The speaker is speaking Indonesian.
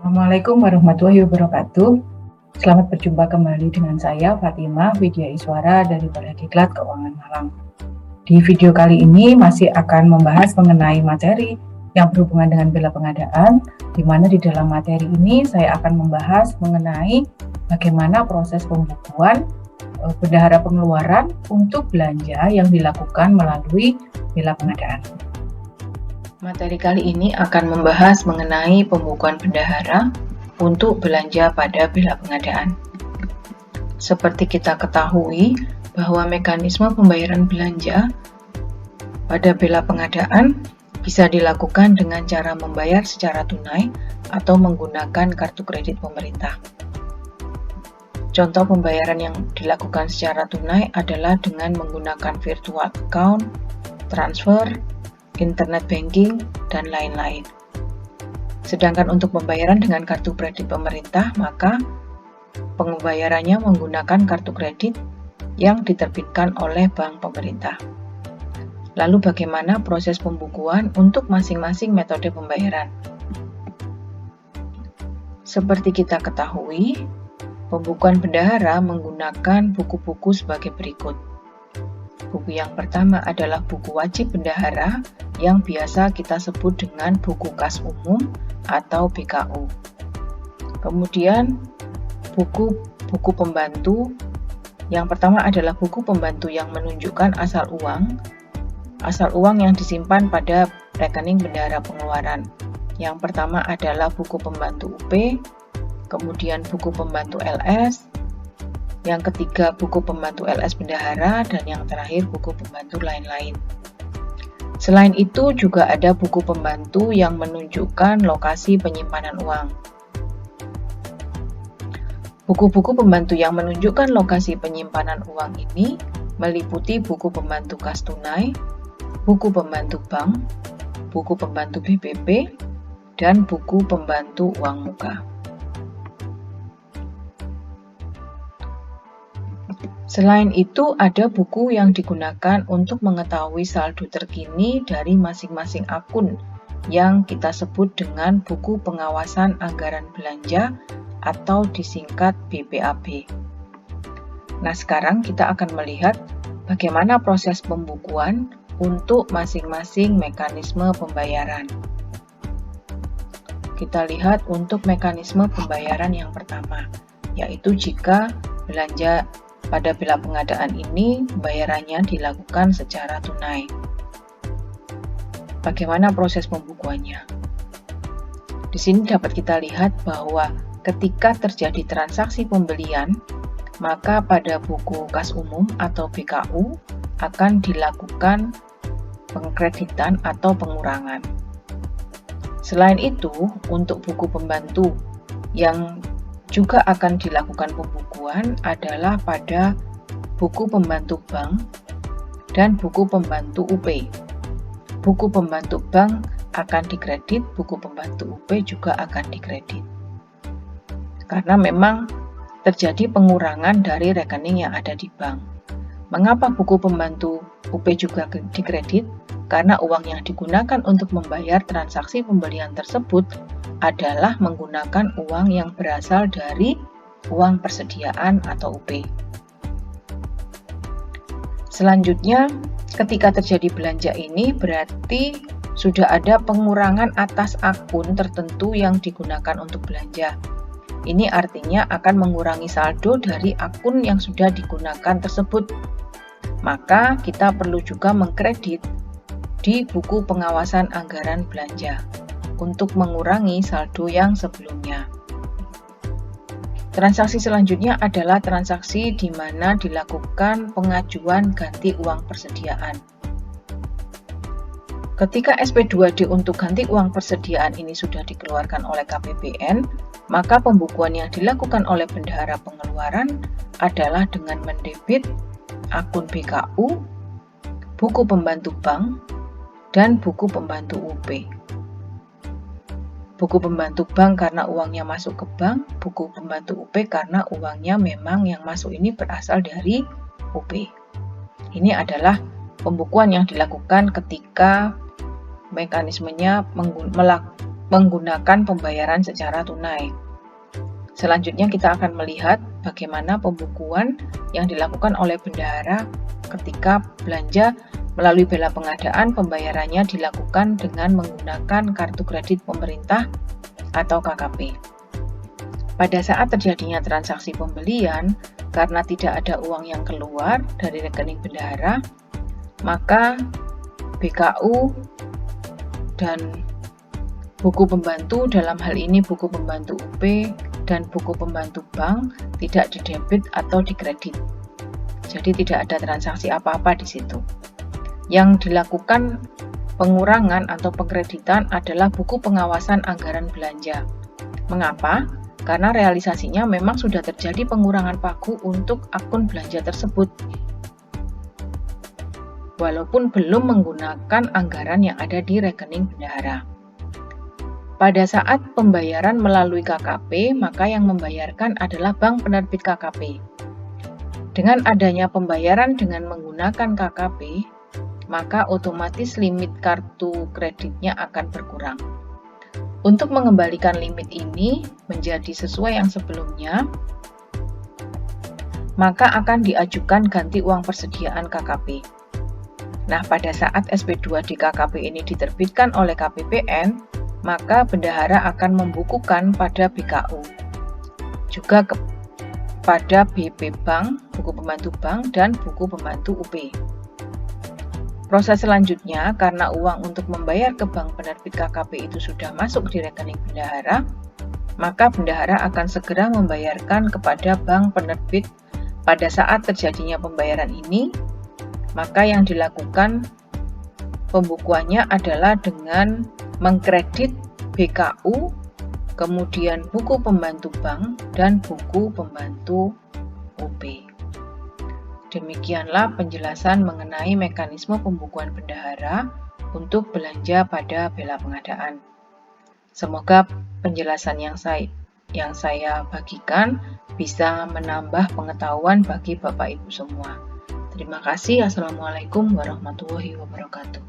Assalamualaikum warahmatullahi wabarakatuh. Selamat berjumpa kembali dengan saya Fatima Widya Iswara dari Balai Diklat Keuangan Malang. Di video kali ini masih akan membahas mengenai materi yang berhubungan dengan bela pengadaan, di mana di dalam materi ini saya akan membahas mengenai bagaimana proses pembukuan bendahara pengeluaran untuk belanja yang dilakukan melalui bela pengadaan. Materi kali ini akan membahas mengenai pembukuan bendahara untuk belanja pada bela pengadaan. Seperti kita ketahui bahwa mekanisme pembayaran belanja pada bela pengadaan bisa dilakukan dengan cara membayar secara tunai atau menggunakan kartu kredit pemerintah. Contoh pembayaran yang dilakukan secara tunai adalah dengan menggunakan virtual account, transfer, internet banking, dan lain-lain. Sedangkan untuk pembayaran dengan kartu kredit pemerintah, maka pembayarannya menggunakan kartu kredit yang diterbitkan oleh bank pemerintah. Lalu bagaimana proses pembukuan untuk masing-masing metode pembayaran? Seperti kita ketahui, pembukuan bendahara menggunakan buku-buku sebagai berikut. Buku yang pertama adalah buku wajib bendahara yang biasa kita sebut dengan buku kas umum atau BKU. Kemudian buku pembantu. Yang pertama adalah buku pembantu yang menunjukkan asal uang yang disimpan pada rekening bendahara pengeluaran. Yang pertama adalah buku pembantu UP, kemudian buku pembantu LS, yang ketiga buku pembantu LS bendahara, dan yang terakhir buku pembantu lain-lain. Selain itu juga ada buku pembantu yang menunjukkan lokasi penyimpanan uang. Buku-buku pembantu yang menunjukkan lokasi penyimpanan uang ini meliputi buku pembantu kas tunai, buku pembantu bank, buku pembantu BPP, dan buku pembantu uang muka. Selain itu, ada buku yang digunakan untuk mengetahui saldo terkini dari masing-masing akun yang kita sebut dengan buku pengawasan anggaran belanja atau disingkat BPAB. Nah, sekarang kita akan melihat bagaimana proses pembukuan untuk masing-masing mekanisme pembayaran. Kita lihat untuk mekanisme pembayaran yang pertama, yaitu jika belanja pada bela pengadaan ini pembayarannya dilakukan secara tunai. Bagaimana proses pembukuannya? Di sini dapat kita lihat bahwa ketika terjadi transaksi pembelian, maka pada buku kas umum atau BKU akan dilakukan pengkreditan atau pengurangan. Selain itu, untuk buku pembantu yang juga akan dilakukan pembukuan adalah pada buku pembantu bank dan buku pembantu UP. Buku pembantu bank akan dikredit, buku pembantu UP juga akan dikredit. Karena memang terjadi pengurangan dari rekening yang ada di bank. Mengapa buku pembantu UP juga dikredit? Karena uang yang digunakan untuk membayar transaksi pembelian tersebut adalah menggunakan uang yang berasal dari uang persediaan atau UP. Selanjutnya, ketika terjadi belanja ini berarti sudah ada pengurangan atas akun tertentu yang digunakan untuk belanja. Ini artinya akan mengurangi saldo dari akun yang sudah digunakan tersebut. Maka kita perlu juga mengkredit di buku pengawasan anggaran belanja untuk mengurangi saldo yang sebelumnya. Transaksi selanjutnya adalah transaksi di mana dilakukan pengajuan ganti uang persediaan. Ketika SP2D untuk ganti uang persediaan ini sudah dikeluarkan oleh KPBN, maka pembukuan yang dilakukan oleh bendahara pengeluaran adalah dengan mendebit akun BKU, buku pembantu bank, dan buku pembantu UP. Buku pembantu bank karena uangnya masuk ke bank, buku pembantu UP karena uangnya memang yang masuk ini berasal dari UP. Ini adalah pembukuan yang dilakukan ketika mekanismenya menggunakan pembayaran secara tunai. Selanjutnya kita akan melihat bagaimana pembukuan yang dilakukan oleh bendahara ketika belanja melalui bela pengadaan. Pembayarannya dilakukan dengan menggunakan kartu kredit pemerintah atau KKP. Pada saat terjadinya transaksi pembelian, karena tidak ada uang yang keluar dari rekening bendahara, maka BKU dan buku pembantu, dalam hal ini buku pembantu UP dan buku pembantu bank, tidak didebit atau dikredit. Jadi tidak ada transaksi apa-apa di situ. Yang dilakukan pengurangan atau pengkreditan adalah buku pengawasan anggaran belanja. Mengapa? Karena realisasinya memang sudah terjadi pengurangan pagu untuk akun belanja tersebut, walaupun belum menggunakan anggaran yang ada di rekening bendahara. Pada saat pembayaran melalui KKP, maka yang membayarkan adalah bank penerbit KKP. Dengan adanya pembayaran dengan menggunakan KKP, maka otomatis limit kartu kreditnya akan berkurang. Untuk mengembalikan limit ini menjadi sesuai yang sebelumnya, maka akan diajukan ganti uang persediaan KKP. Nah, pada saat SP2 di KKP ini diterbitkan oleh KPPN, maka bendahara akan membukukan pada BKU, juga kepada BP Bank, buku pembantu bank, dan buku pembantu UP. Proses selanjutnya, karena uang untuk membayar ke bank penerbit KKP itu sudah masuk di rekening bendahara, maka bendahara akan segera membayarkan kepada bank penerbit. Pada saat terjadinya pembayaran ini, maka yang dilakukan pembukuannya adalah dengan mengkredit BKU, kemudian buku pembantu bank, dan buku pembantu UP. Demikianlah penjelasan mengenai mekanisme pembukuan bendahara untuk belanja pada bela pengadaan. Semoga penjelasan yang saya bagikan bisa menambah pengetahuan bagi Bapak Ibu semua. Terima kasih. Assalamualaikum warahmatullahi wabarakatuh.